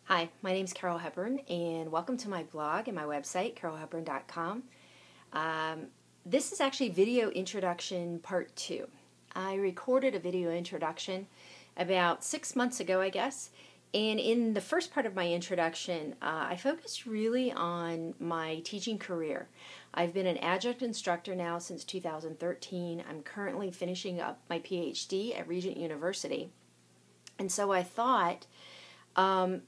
Hi, my name is Carol Hepburn, and welcome to my blog and my website, carolhepburn.com. This is actually video introduction part 2. I recorded a video introduction about 6 months ago, I guess, and in the first part of my introduction, I focused really on my teaching career. I've been an adjunct instructor now since 2013. I'm currently finishing up my Ph.D. at Regent University, and so I thought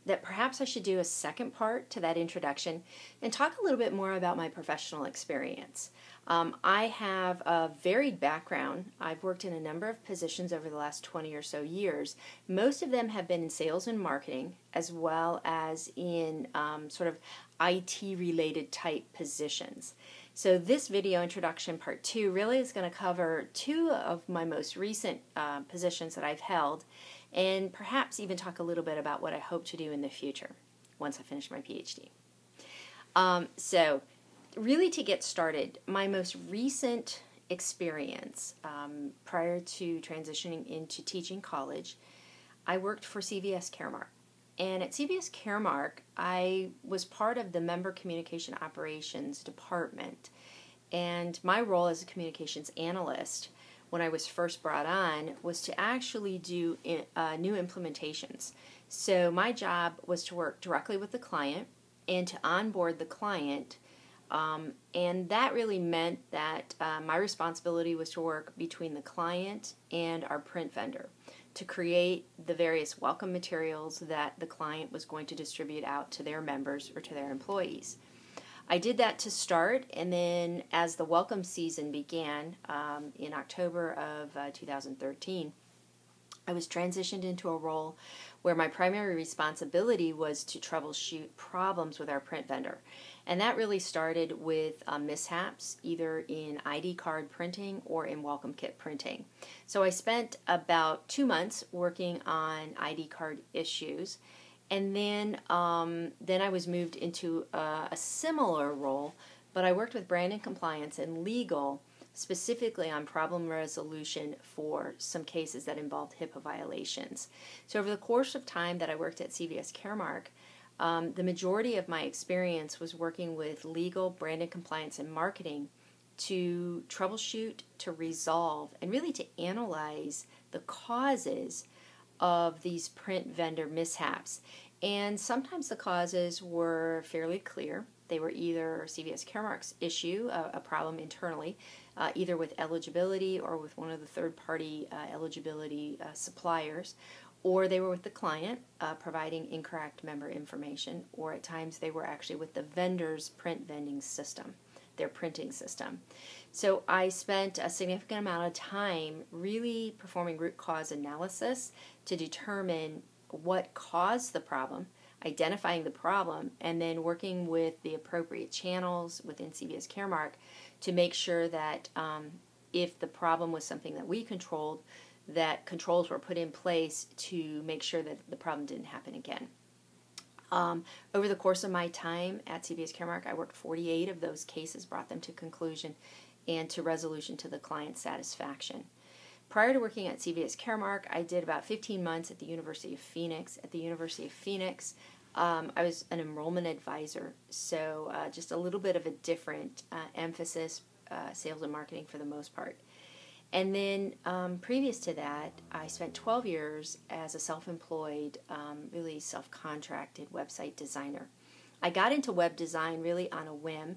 that perhaps I should do a second part to that introduction and talk a little bit more about my professional experience. I have a varied background. I've worked in a number of positions over the last 20 or so years. Most of them have been in sales and marketing, as well as in sort of IT-related type positions. So this video introduction part 2 really is going to cover 2 of my most recent positions that I've held, and perhaps even talk a little bit about what I hope to do in the future once I finish my PhD. So really, to get started, my most recent experience prior to transitioning into teaching college, I worked for CVS Caremark. And at CVS Caremark, I was part of the Member Communication Operations Department. And my role as a communications analyst when I was first brought on was to actually do new implementations. So my job was to work directly with the client and to onboard the client, and that really meant that my responsibility was to work between the client and our print vendor to create the various welcome materials that the client was going to distribute out to their members or to their employees. I did that to start, and then as the welcome season began in October of 2013, I was transitioned into a role where my primary responsibility was to troubleshoot problems with our print vendor. And that really started with mishaps, either in ID card printing or in welcome kit printing. So I spent about 2 months working on ID card issues. And then I was moved into a similar role, but I worked with brand and compliance and legal, specifically on problem resolution for some cases that involved HIPAA violations. So over the course of time that I worked at CVS Caremark, the majority of my experience was working with legal, brand and compliance, and marketing to troubleshoot, to resolve, and really to analyze the causes of these print vendor mishaps. And sometimes the causes were fairly clear. They were either CVS Caremark's issue, a problem internally, either with eligibility or with one of the third-party eligibility suppliers, or they were with the client providing incorrect member information, or at times they were actually with the vendor's print vending system, their printing system. So I spent a significant amount of time really performing root cause analysis to determine what caused the problem, identifying the problem, and then working with the appropriate channels within CVS Caremark to make sure that if the problem was something that we controlled, that controls were put in place to make sure that the problem didn't happen again. Over the course of my time at CVS Caremark, I worked 48 of those cases, brought them to conclusion and to resolution to the client's satisfaction. Prior to working at CVS Caremark, I did about 15 months at the University of Phoenix. At the University of Phoenix, I was an enrollment advisor, so just a little bit of a different emphasis, sales and marketing for the most part. And then previous to that, I spent 12 years as a self-employed, really self-contracted website designer. I got into web design really on a whim.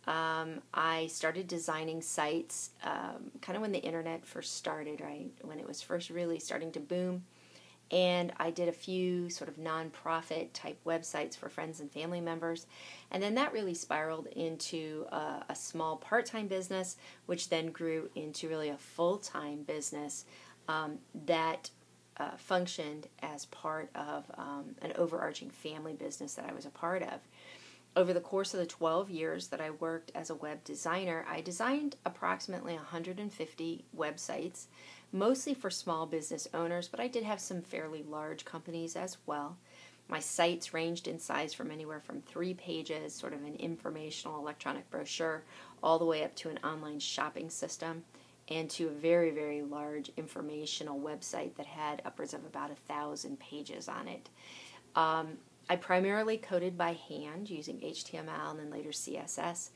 I started designing sites kind of when the internet first started, right? When it was first really starting to boom. And I did a few sort of nonprofit type websites for friends and family members. And then that really spiraled into a small part-time business, which then grew into really a full-time business that functioned as part of an overarching family business that I was a part of. Over the course of the 12 years that I worked as a web designer, I designed approximately 150 websites, mostly for small business owners, but I did have some fairly large companies as well. My sites ranged in size from anywhere from 3 pages, sort of an informational electronic brochure, all the way up to an online shopping system, and to a very, very large informational website that had upwards of about 1,000 pages on it. I primarily coded by hand using HTML and then later CSS.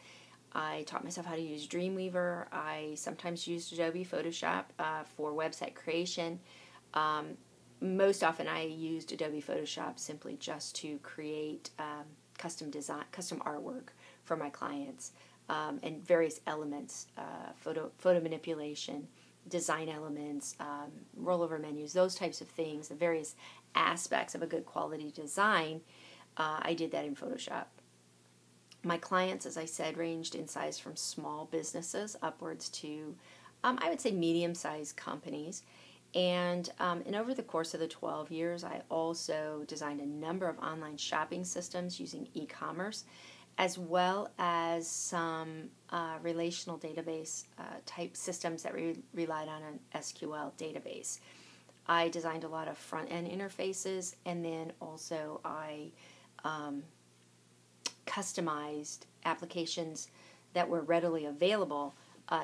I taught myself how to use Dreamweaver. I sometimes used Adobe Photoshop for website creation. Most often I used Adobe Photoshop simply just to create custom artwork for my clients, and various elements, photo manipulation, design elements, rollover menus, those types of things, the various aspects of a good quality design. I did that in Photoshop. My clients, as I said, ranged in size from small businesses upwards to, I would say, medium-sized companies. And over the course of the 12 years, I also designed a number of online shopping systems using e-commerce, as well as some relational database type systems that relied on an SQL database. I designed a lot of front-end interfaces, and then also I customized applications that were readily available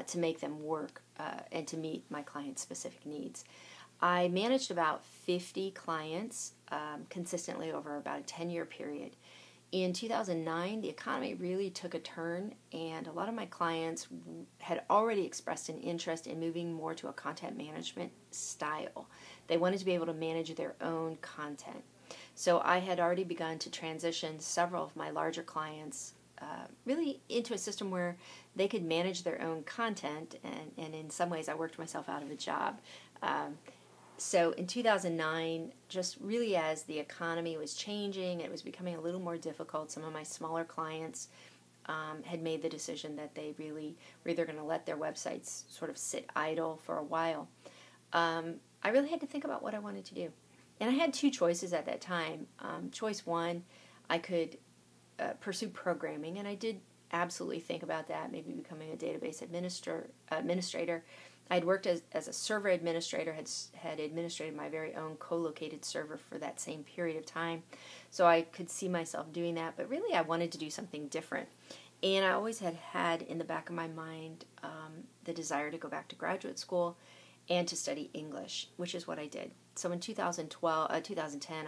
to make them work and to meet my clients' specific needs. I managed about 50 clients consistently over about a 10-year period. In 2009, the economy really took a turn, and a lot of my clients had already expressed an interest in moving more to a content management style. They wanted to be able to manage their own content. So I had already begun to transition several of my larger clients really into a system where they could manage their own content, and in some ways I worked myself out of a job. So in 2009, just really as the economy was changing, it was becoming a little more difficult. Some of my smaller clients had made the decision that they really were either going to let their websites sort of sit idle for a while. I really had to think about what I wanted to do. And I had two choices at that time. Choice one, I could pursue programming, and I did absolutely think about that, maybe becoming a database administrator. I had worked as a server administrator, had administrated my very own co-located server for that same period of time, so I could see myself doing that, but really I wanted to do something different. And I always had in the back of my mind the desire to go back to graduate school and to study English, which is what I did. So in 2010,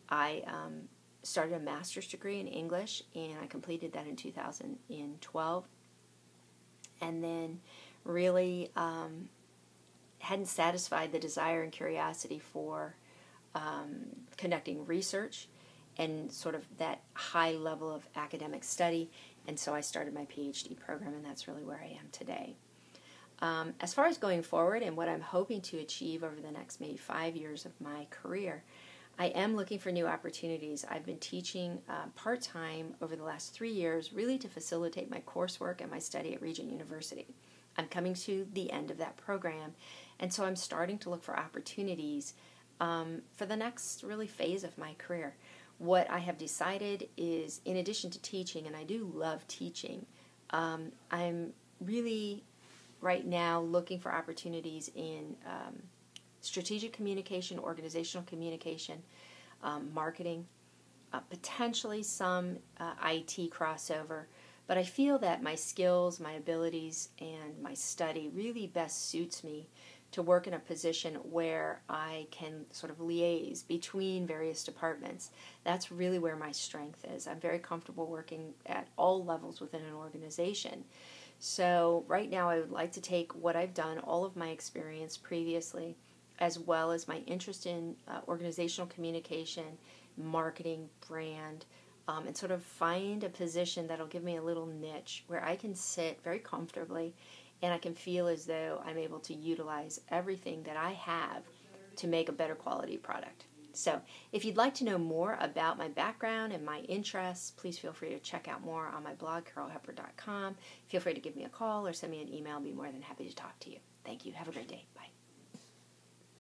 I started a master's degree in English, and I completed that in 2012. And then really hadn't satisfied the desire and curiosity for conducting research and sort of that high level of academic study, and so I started my Ph.D. program, and that's really where I am today. As far as going forward and what I'm hoping to achieve over the next maybe 5 years of my career, I am looking for new opportunities. I've been teaching part-time over the last 3 years, really to facilitate my coursework and my study at Regent University. I'm coming to the end of that program, and so I'm starting to look for opportunities for the next really phase of my career. What I have decided is, in addition to teaching, and I do love teaching, I'm really right now looking for opportunities in strategic communication, organizational communication, marketing, potentially some IT crossover. But I feel that my skills, my abilities, and my study really best suits me to work in a position where I can sort of liaise between various departments. That's really where my strength is. I'm very comfortable working at all levels within an organization. So right now I would like to take what I've done, all of my experience previously, as well as my interest in organizational communication, marketing, brand, and sort of find a position that'll give me a little niche where I can sit very comfortably and I can feel as though I'm able to utilize everything that I have to make a better quality product. So if you'd like to know more about my background and my interests, please feel free to check out more on my blog, carolhepper.com. Feel free to give me a call or send me an email. I'll be more than happy to talk to you. Thank you. Have a great day. Bye.